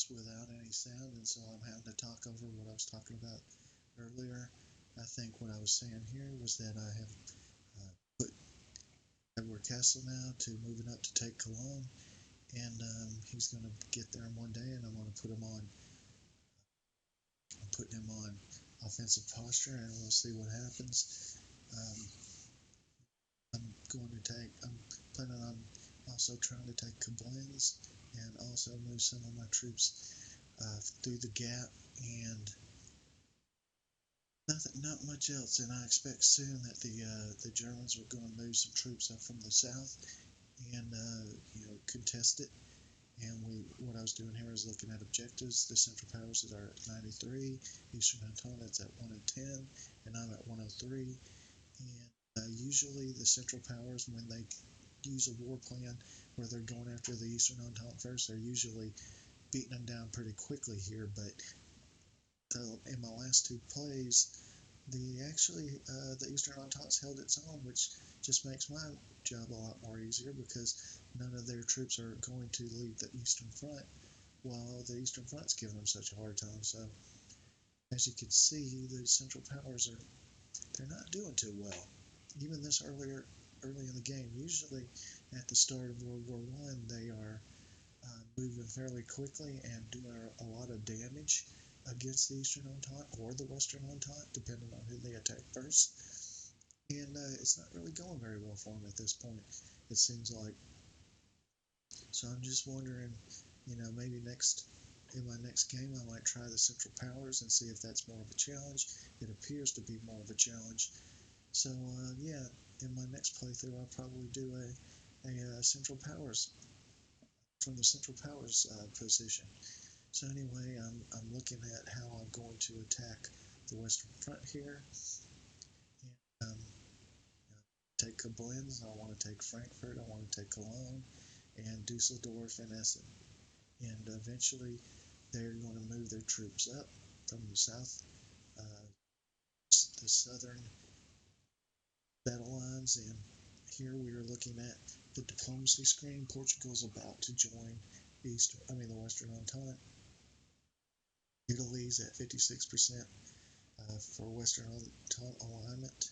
it's without any sound, and so I'm having to talk over what I was talking about earlier. I think what I was saying here was that I have put Edward Castle now to moving up to take Cologne, and he's going to get there in one day, and I'm going to put him on. I'm putting him on offensive posture, and we'll see what happens. Um, I'm planning on also trying to take Koblenz and also move some of my troops through the gap and not much else. And I expect soon that the Germans are going to move some troops up from the south and contest it. And what I was doing here is looking at objectives. The Central Powers that are at 93, Eastern Entente at 110, and I'm at 103. And usually the Central Powers, when they use a war plan where they're going after the Eastern Entente first, they're usually beating them down pretty quickly here. But in my last two plays, the Eastern Entente's held its own, which just makes my job a lot more easier because none of their troops are going to leave the Eastern Front while the Eastern Front's giving them such a hard time. So as you can see, the Central Powers they're not doing too well. Even this early in the game, usually at the start of World War One, they are moving fairly quickly and doing a lot of damage against the Eastern Entente or the Western Entente, depending on who they attack first. And it's not really going very well for them at this point, it seems like. So I'm just wondering, maybe in my next game, I might try the Central Powers and see if that's more of a challenge. It appears to be more of a challenge. So yeah, in my next playthrough, I'll probably do a Central Powers from the Central Powers position. So anyway, I'm looking at how I'm going to attack the Western Front here. And, take Koblenz, I want to take Frankfurt, I want to take Cologne, and Dusseldorf and Essen. And eventually, they're going to move their troops up from the south, uh, the southern battle lines. And here we are looking at the diplomacy screen. Portugal's about to join the Western Entente. Italy's at 56% for Western Entente alignment.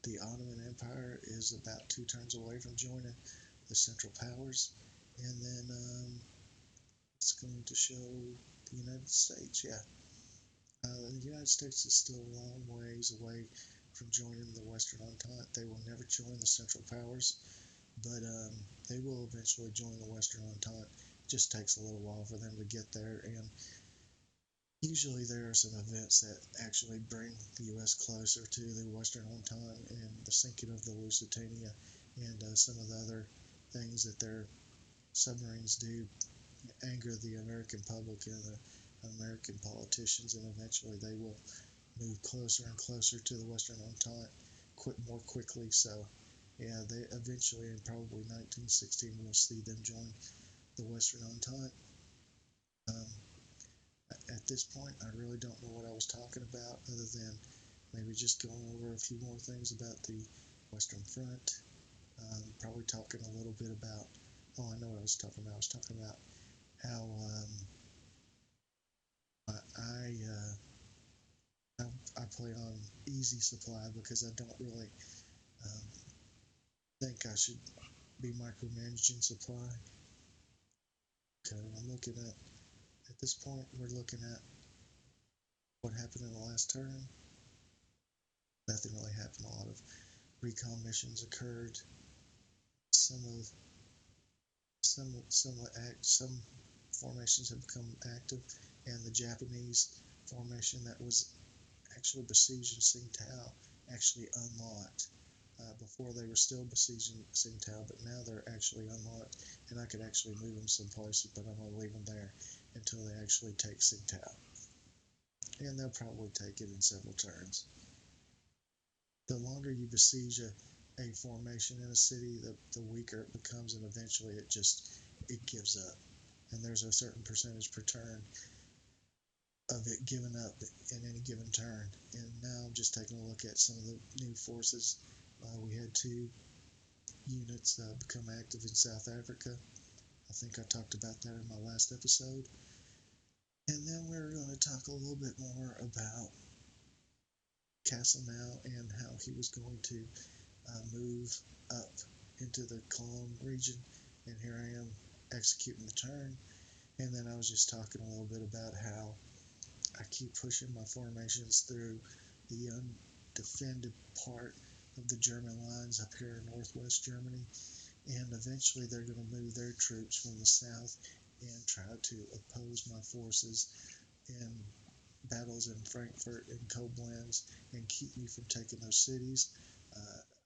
The Ottoman Empire is about 2 turns away from joining the Central Powers. And then it's going to show the United States. Yeah, the United States is still a long ways away from joining the Western Entente. They will never join the Central Powers, but they will eventually join the Western Entente. It just takes a little while for them to get there, and usually there are some events that actually bring the U.S. closer to the Western Entente, and the sinking of the Lusitania and some of the other things that their submarines do anger the American public and the American politicians, and eventually they will move closer and closer to the Western Entente more quickly. So, yeah, they eventually, in probably 1916, we'll see them join the Western Entente. Um, at this point, I really don't know what I was talking about, other than maybe just going over a few more things about the Western Front. Probably talking a little bit about. Oh, I know what I was talking about. I was talking about how I play on easy supply because I don't really um, think I should be micromanaging supply. Okay, I'm looking at this point, we're looking at what happened in the last turn. Nothing really happened. A lot of recon missions occurred. Some of some formations have become active, and the Japanese formation that was actually besieging Tsingtao actually unlocked. Before they were still besieging Tsingtao, but now they're actually unlocked, and I could actually move them some places, but I'm going to leave them there until they actually take Tsingtao. And they'll probably take it in several turns. The longer you besiege a formation in a city, the weaker it becomes, and eventually it gives up. And there's a certain percentage per turn of it giving up in any given turn. And now I'm just taking a look at some of the new forces. We had 2 units become active in South Africa. I think I talked about that in my last episode. And then we're going to talk a little bit more about Castle now and how he was going to move up into the Cologne region. And here I am executing the turn. And then I was just talking a little bit about how I keep pushing my formations through the undefended part of the German lines up here in northwest Germany. And eventually they're going to move their troops from the south and try to oppose my forces in battles in Frankfurt and Koblenz and keep me from taking those cities.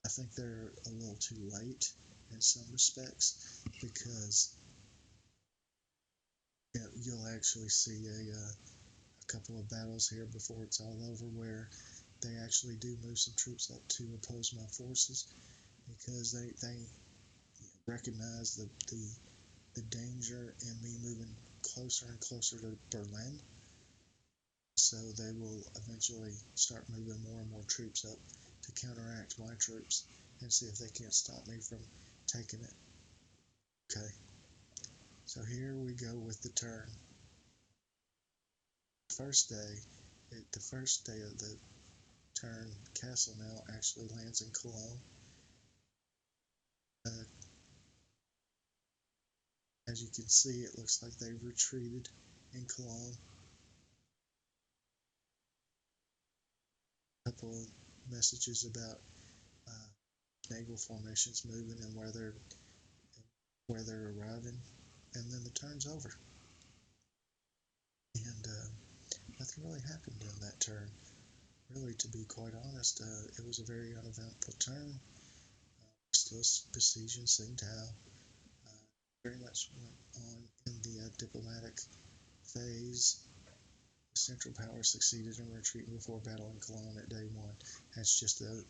I think they're a little too late in some respects because you'll actually see a couple of battles here before it's all over where they actually do move some troops up to oppose my forces because they recognize the danger in me moving closer and closer to Berlin. So they will eventually start moving more and more troops up to counteract my troops and see if they can't stop me from taking it. Okay, so here we go with the turn. First day, the first day of the turn, Castle now actually lands in Cologne. Uh, as you can see, it looks like they've retreated in Cologne. A couple of messages about naval formations moving and where they're arriving, and then the turn's over. And nothing really happened in that turn. Really, to be quite honest, it was a very uneventful turn. Still besieging Tsingtao. Uh, very much went on in the diplomatic phase. The Central Power succeeded in retreating before battle in Cologne at day one. That's just the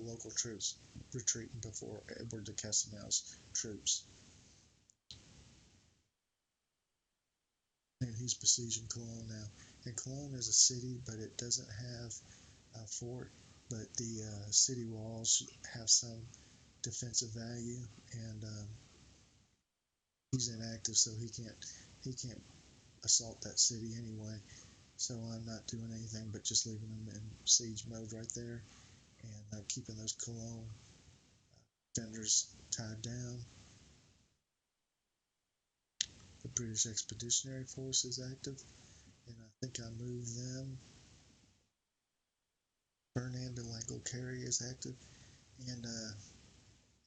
local troops retreating before Edward de Castellao's troops. And he's besieging Cologne now. And Cologne is a city, but it doesn't have a fort. But the city walls have some defensive value, and he's inactive, so he can't assault that city anyway. So I'm not doing anything but just leaving him in siege mode right there, and keeping those Cologne defenders tied down. The British Expeditionary Force is active, and I think I moved them. Fernand de Langle-Carry is active, and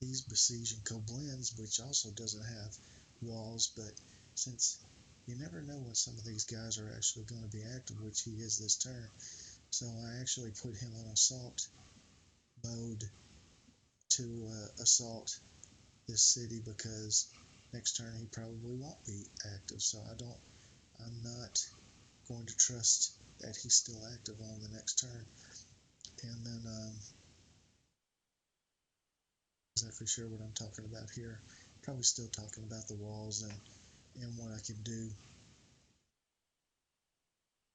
he's besieging Koblenz, which also doesn't have walls, but since you never know when some of these guys are actually going to be active, which he is this turn, so I actually put him on assault mode to assault this city because next turn he probably won't be active, so I'm not going to trust that he's still active on the next turn. And then exactly sure what I'm talking about here. Probably still talking about the walls and what I can do.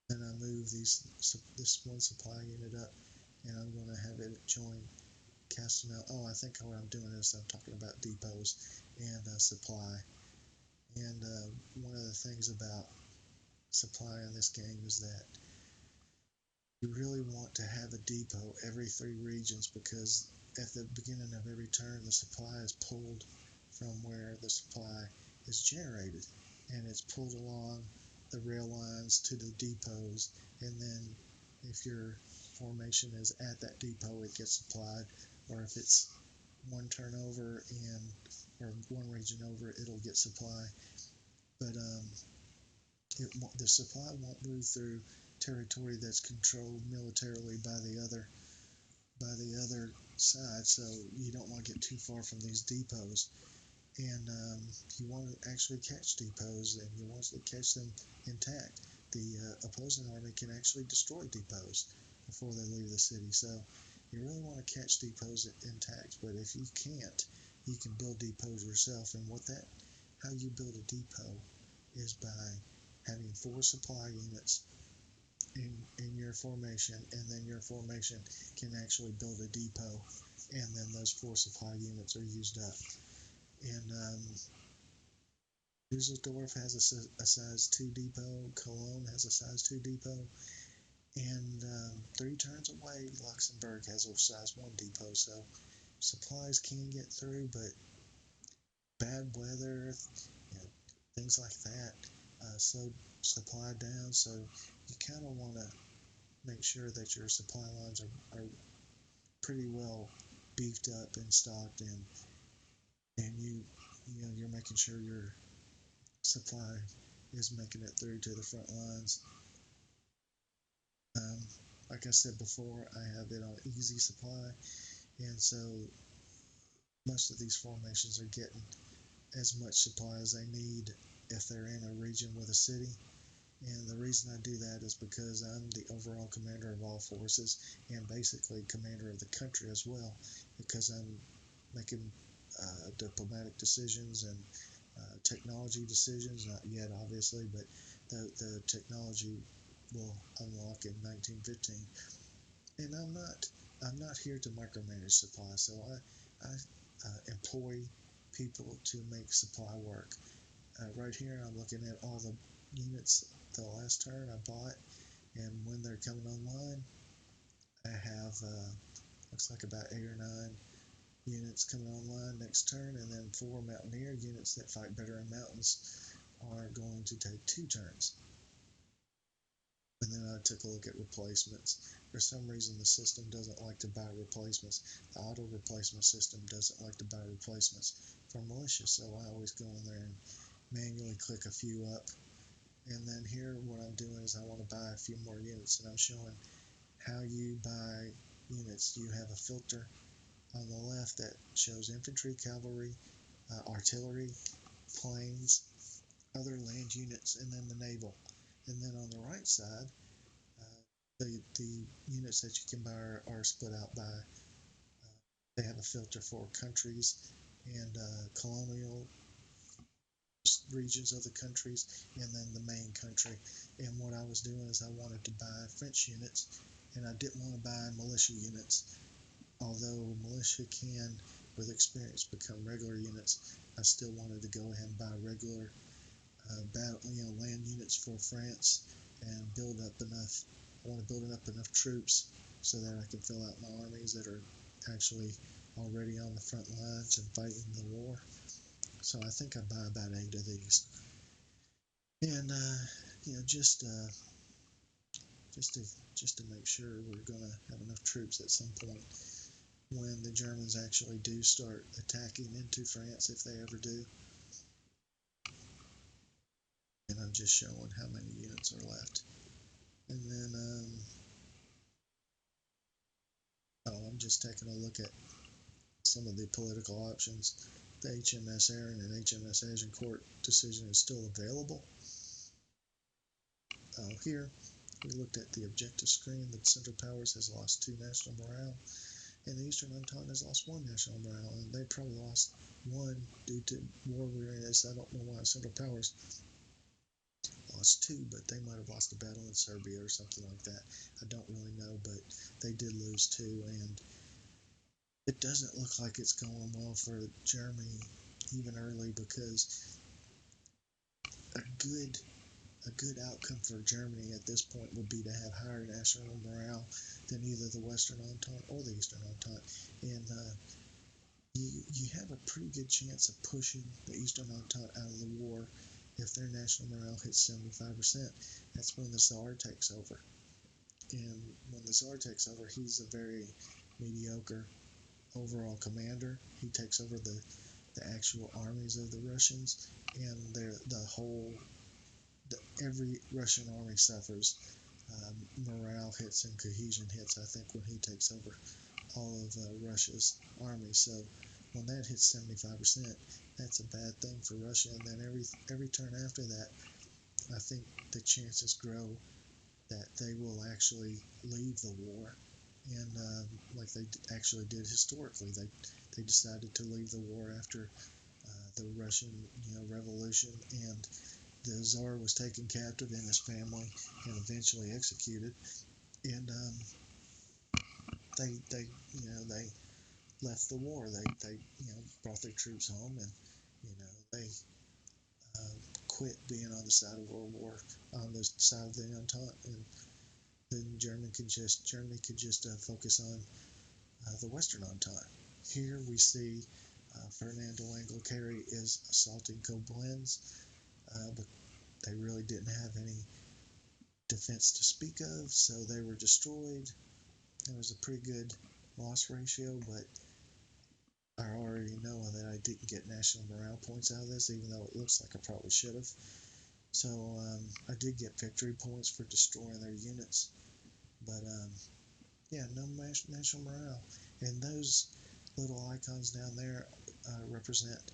Then I move this one supply unit up, and I'm going to have it join Castanel. Oh, I think what I'm doing is I'm talking about depots and supply. And one of the things about supply in this game is that you really want to have a depot every 3 regions because at the beginning of every turn the supply is pulled from where the supply is generated, and it's pulled along the rail lines to the depots, and then if your formation is at that depot it gets supplied, or if it's one turn over and or one region over it'll get supply. But the supply won't move through territory that's controlled militarily by the other side, so you don't want to get too far from these depots. And you want to actually catch depots, and you want to catch them intact. The opposing army can actually destroy depots before they leave the city, so you really want to catch depots intact. But if you can't, you can build depots yourself. And how you build a depot is by having 4 supply units in your formation, and then your formation can actually build a depot, and then those 4 supply units are used up. And Dusseldorf has a size 2 depot, Cologne has a size 2 depot, and 3 turns away, Luxembourg has a size 1 depot. So supplies can get through, but bad weather, you know, things like that, slow supply down. So you kind of want to make sure that your supply lines are pretty well beefed up and stocked, and you're making sure your supply is making it through to the front lines. Um, like I said before, I have it on easy supply, and so most of these formations are getting as much supply as they need if they're in a region with a city. And the reason I do that is because I'm the overall commander of all forces and basically commander of the country as well, because I'm making diplomatic decisions and technology decisions. Not yet, obviously, but the technology will unlock in 1915. And I'm not here to micromanage supply, so I employ people to make supply work. Right here, I'm looking at all the units the last turn I bought, and when they're coming online, I have looks like about 8 or 9 units coming online next turn, and then 4 Mountaineer units that fight better in mountains are going to take 2 turns. And then I took a look at replacements. For some reason, the system doesn't like to buy replacements. The auto replacement system doesn't like to buy replacements for militia, so I always go in there and manually click a few up. And then here, what I'm doing is I want to buy a few more units, and I'm showing how you buy units. You have a filter on the left that shows infantry, cavalry, artillery, planes, other land units, and then the naval. And then on the right side, the units that you can buy are split out by, they have a filter for countries and colonial regions of the countries, and then the main country. And what I was doing is I wanted to buy French units, and I didn't want to buy militia units. Although militia can, with experience, become regular units, I still wanted to go ahead and buy regular land units for France and build up enough. I want to build up enough troops so that I can fill out my armies that are actually already on the front lines and fighting the war. So I think I buy about 8 of these, and just to just to make sure we're gonna have enough troops at some point when the Germans actually do start attacking into France, if they ever do. And I'm just showing how many units are left. And then I'm just taking a look at some of the political options. The HMS Erin and HMS Agincourt decision is still available. Here, we looked at the objective screen. The Central Powers has lost 2 national morale, and the Eastern Entente has lost 1 national morale, and they probably lost 1 due to war weariness. I don't know why Central Powers lost 2, but they might have lost a battle in Serbia or something like that. I don't really know, but they did lose 2, and it doesn't look like it's going well for Germany even early, because a good a good outcome for Germany at this point would be to have higher national morale than either the Western Entente or the Eastern Entente, and you have a pretty good chance of pushing the Eastern Entente out of the war if their national morale hits 75%. That's when the Tsar takes over, and when the Tsar takes over, he's a very mediocre overall commander. He takes over the actual armies of the Russians, and every Russian army suffers morale hits and cohesion hits, I think, when he takes over all of Russia's army. So when that hits 75%, that's a bad thing for Russia. And then every turn after that, I think the chances grow that they will actually leave the war, and like they actually did historically, they decided to leave the war after the Russian Revolution, and the Tsar was taken captive and his family, and eventually executed. And they left the war. They brought their troops home, and they quit being on the side of World War, on the side of the Entente, and then Germany could just focus on the Western Entente. Here we see Fernando Anglo-Carry is assaulting Koblenz, but they really didn't have any defense to speak of, so they were destroyed. It was a pretty good loss ratio, but I already know that I didn't get national morale points out of this, even though it looks like I probably should have. So I did get victory points for destroying their units, but yeah, no national morale. And those little icons down there represent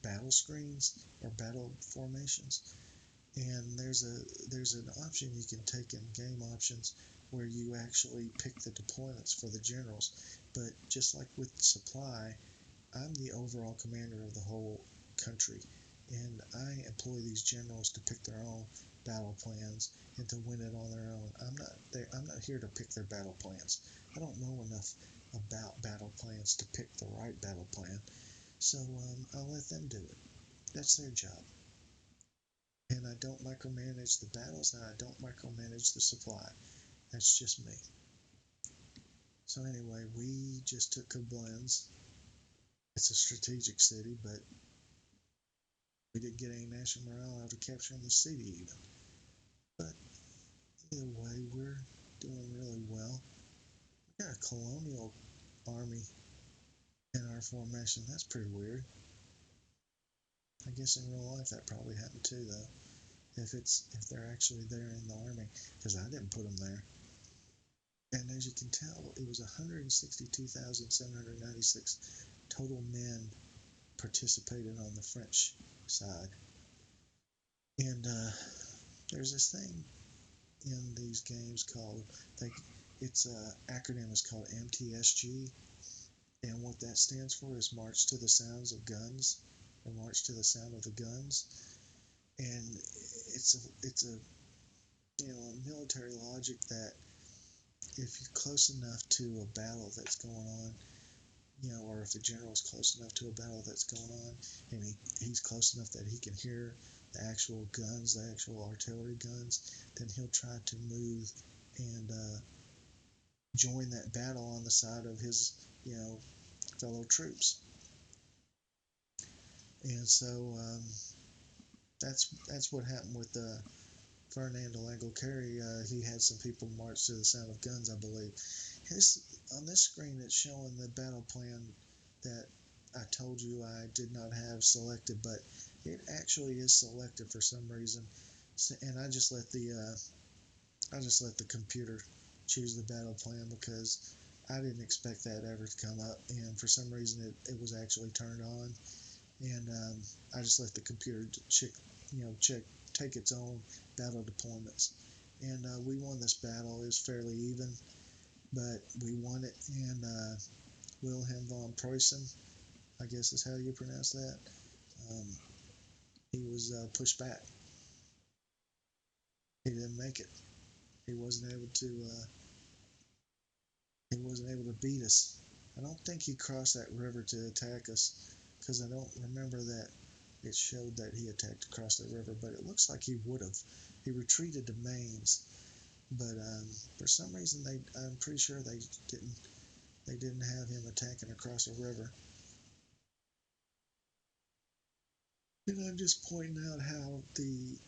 battle screens or battle formations. And there's an option you can take in game options where you actually pick the deployments for the generals. But just like with supply, I'm the overall commander of the whole country, and I employ these generals to pick their own battle plans and to win it on their own. I'm not here to pick their battle plans. I don't know enough about battle plans to pick the right battle plan, so I'll let them do it. That's their job. And I don't micromanage the battles, and I don't micromanage the supply. That's just me. So anyway, we just took Koblenz. It's a strategic city, but we didn't get any national morale out of capturing the city even. But either way, we're doing really well. We got a colonial army in our formation. That's pretty weird. I guess in real life that probably happened too, though. If they're actually there in the army, because I didn't put them there. And as you can tell, it was 162,796 total men participated on the French side. And there's this thing in these games called, its acronym is called MTSG, and what that stands for is March to the Sounds of Guns, or March to the Sound of the Guns. And it's a military logic that if you're close enough to a battle that's going on, or if the general's close enough to a battle that's going on, and he's close enough that he can hear the actual guns, the actual artillery guns, then he'll try to move and join that battle on the side of his, fellow troops. And so that's what happened with Fernando Anglo-Carry. He had some people march to the sound of guns, I believe. On this screen, it's showing the battle plan that I told you I did not have selected, but it actually is selected for some reason. And I just let the computer choose the battle plan because I didn't expect that ever to come up, and for some reason it was actually turned on, and I just let the computer take its own battle deployments, and we won this battle. It was fairly even, but we won it, and Wilhelm von Preußen, I guess is how you pronounce that, um, he was pushed back. He didn't make it. He wasn't able to. He wasn't able to beat us. I don't think he crossed that river to attack us, because I don't remember that it showed that he attacked across the river, but it looks like he would have. He retreated to Mainz, but for some reason I'm pretty sure they didn't have him attacking across a river. And I'm just pointing out how the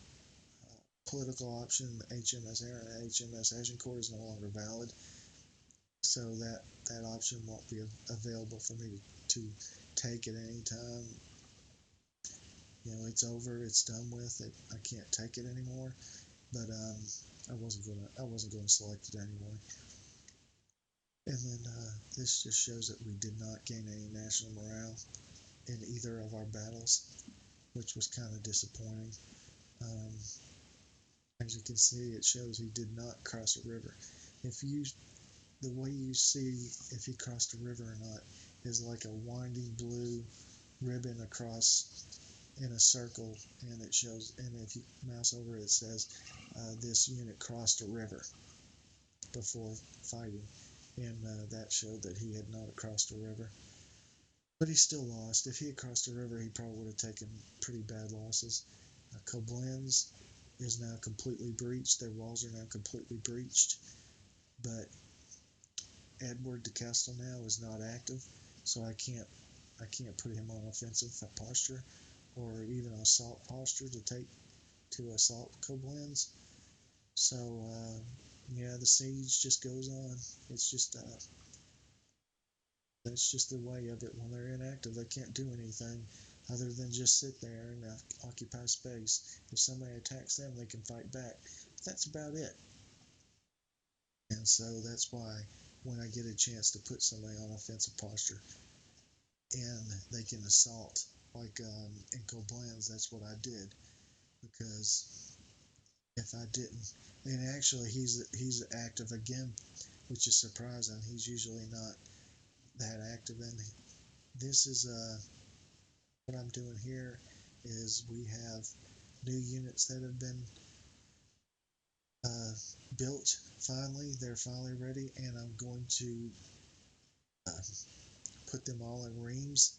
political option HMS Air and HMS Agincourt is no longer valid, so that option won't be available for me to take at any time. It's over, it's done with. I can't take it anymore. But I wasn't gonna select it anyway. And then this just shows that we did not gain any national morale in either of our battles, which was kind of disappointing. Um, as you can see, it shows he did not cross a river. The way you see if he crossed a river or not is like a winding blue ribbon across in a circle, and it shows, and if you mouse over it, it says this unit crossed a river before fighting, and that showed that he had not crossed a river. But he still lost. If he had crossed a river, he probably would have taken pretty bad losses. Koblenz is now completely breached. Their walls are now completely breached. But Edward de Castelnau is not active, so I can't put him on offensive posture or even assault posture to assault Koblenz. So yeah, the siege just goes on. It's just that's just the way of it. When they're inactive, they can't do anything other than just sit there and occupy space. If somebody attacks them, they can fight back. That's about it. And so that's why when I get a chance to put somebody on offensive posture and they can assault, like in Koblenz, that's what I did. Because if I didn't, and actually he's active again, which is surprising. He's usually not that active. And this is what I'm doing here is we have new units that have been uh, built. Finally, they're finally ready, and I'm going to uh, put them all in reams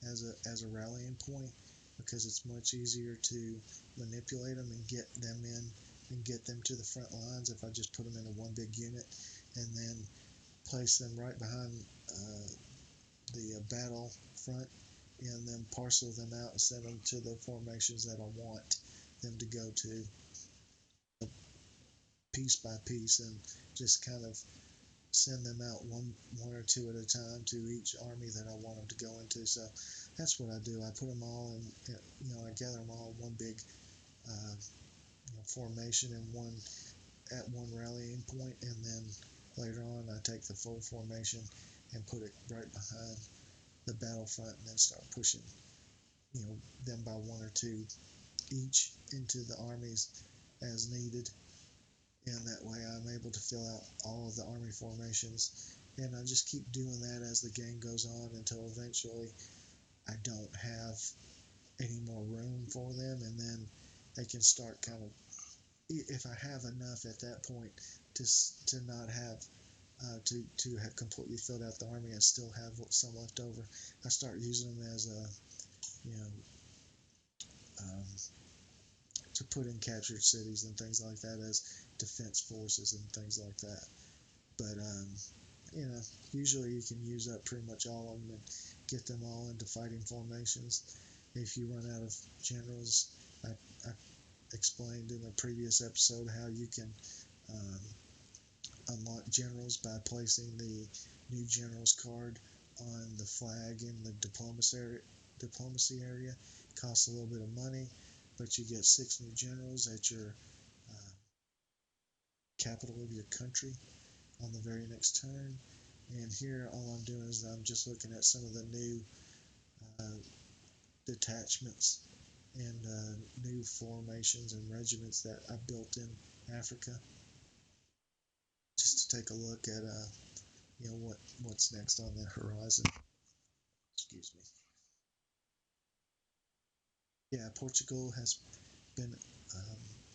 as a rallying point because it's much easier to manipulate them and get them in and get them to the front lines if I just put them into one big unit and then place them right behind the battle front and then parcel them out and send them to the formations that I want them to go to piece by piece and just kind of send them out one or two at a time to each army that I want them to go into. So that's what I do. I put them all in, I gather them all in one big formation and one rallying point, and then later on I take the full formation and put it right behind the battlefront and then start pushing them by one or two each into the armies as needed, and that way I'm able to fill out all of the army formations. And I just keep doing that as the game goes on until eventually I don't have any more room for them, and then they can start kind of, if I have enough at that point to not have to have completely filled out the army and still have some left over, I start using them as a you know um, to put in captured cities and things like that as defense forces and things like that. But you know, usually you can use up pretty much all of them and get them all into fighting formations. If you run out of generals, I explained in a previous episode how you can um, unlock generals by placing the new generals card on the flag in the diplomacy area. It costs a little bit of money, but you get 6 new generals at your uh, capital of your country on the very next turn. And here, all I'm doing is I'm just looking at some of the new uh, detachments and new formations and regiments that I built in Africa, just to take a look at what's next on the horizon. Excuse me. Yeah, Portugal has been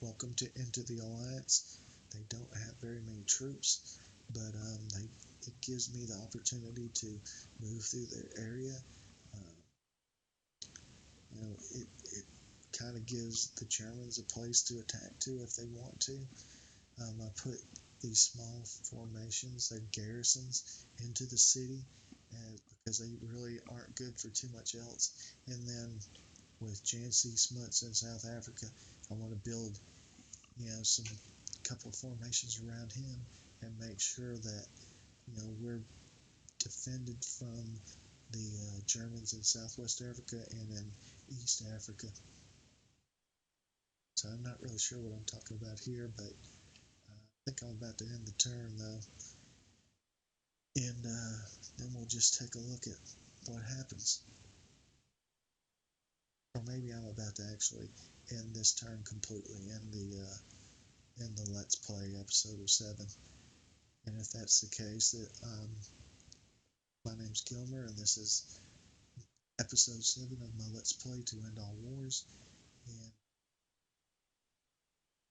welcomed into the alliance. They don't have very many troops, but it gives me the opportunity to move through their area. Uh, it kind of gives the Germans a place to attack to if they want to. I put these small formations, they're garrisons, into the city because they really aren't good for too much else. And then with Jan C. Smuts in South Africa, I want to build, some couple of formations around him and make sure that, we're defended from the Germans in Southwest Africa and in East Africa. So I'm not really sure what I'm talking about here, but I think I'm about to end the turn though. And then we'll just take a look at what happens. Or maybe I'm about to actually end this turn completely, end the Let's Play episode of 7. And if that's the case, my name's Gilmer, and this is episode 7 of my Let's Play To End All Wars. And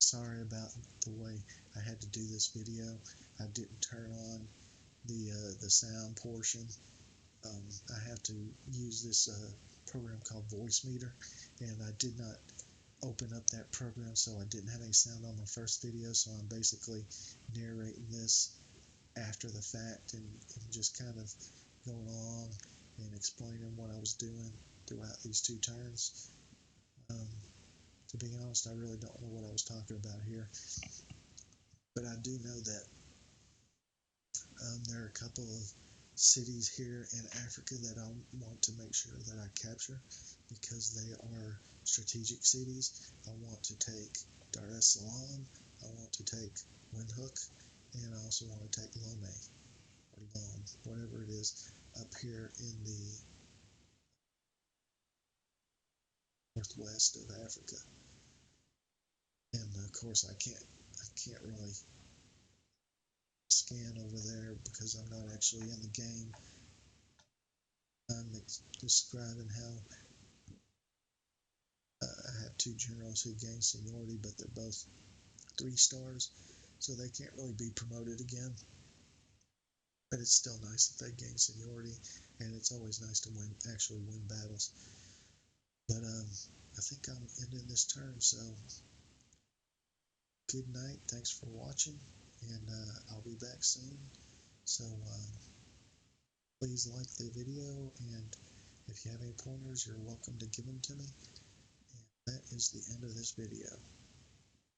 sorry about the way I had to do this video. I didn't turn on the sound portion. I have to use this program called Voice Meter, and I did not open up that program, so I didn't have any sound on my first video, so I'm basically narrating this after the fact and just kind of going along and explaining what I was doing throughout these two turns. To be honest, I really don't know what I was talking about here, but I do know that there are a couple of cities here in Africa that I want to make sure that I capture because they are strategic cities. I want to take Dar es Salaam, I want to take Windhoek, and I also want to take Lome, or Lome, whatever it is, up here in the northwest of Africa. And of course, I can't really scan over there because I'm not actually in the game. I'm describing how I have two generals who gain seniority, but they're both 3 stars, so they can't really be promoted again. But it's still nice that they gain seniority, and it's always nice to actually win battles. But I think I'm ending this turn, so good night. Thanks for watching, and I'll be back soon. So please like the video, and if you have any pointers, you're welcome to give them to me. And that is the end of this video.